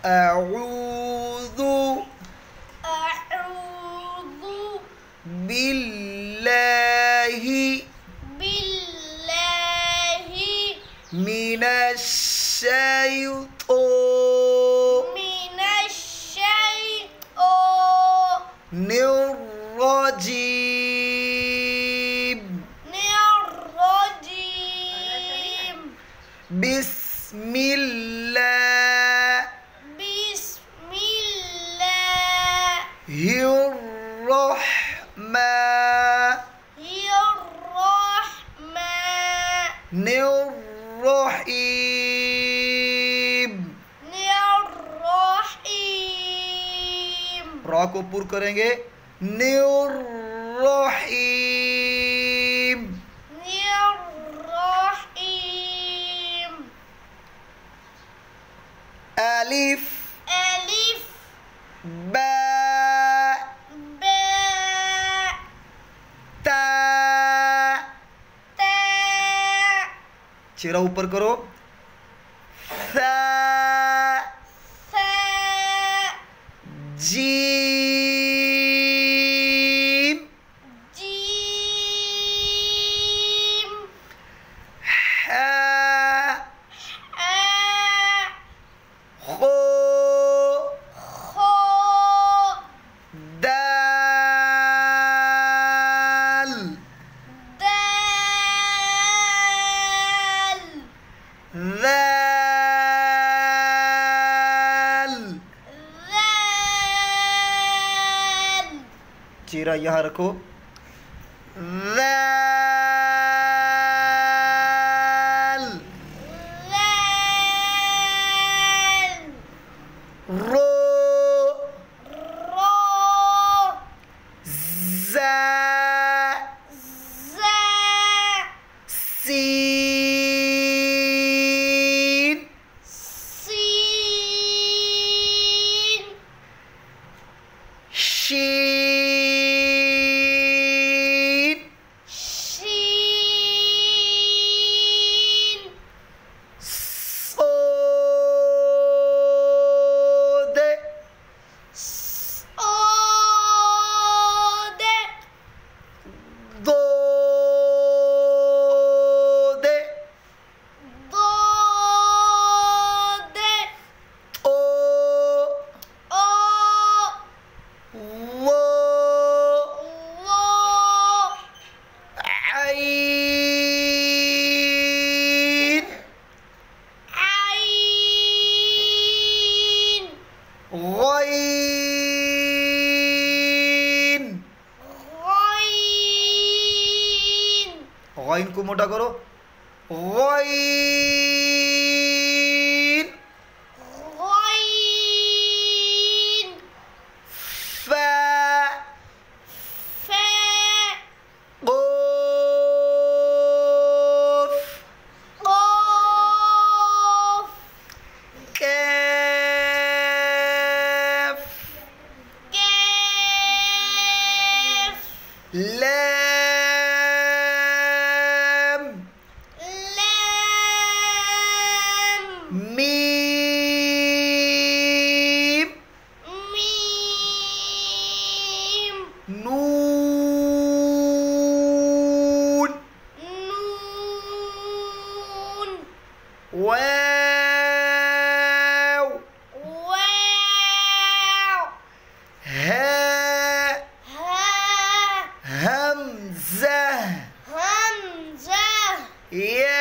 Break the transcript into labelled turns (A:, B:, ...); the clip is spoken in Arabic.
A: أعوذ
B: أعوذ
A: بالله
B: بالله
A: من الشيطان الرجيم بسم الله الرحمن الرحيم रा को पुर करेंगे निर्रहीम अलिफ बा ता चेहरा ऊपर करो सा जीम हा खो दाल ذال चेहरा यहाँ रखो ذال रो زا سين شين صاد ضاد طو وا عين غين غين को मोटा करो غين فا قاف كاف لام ميم نون واو ها همزة يا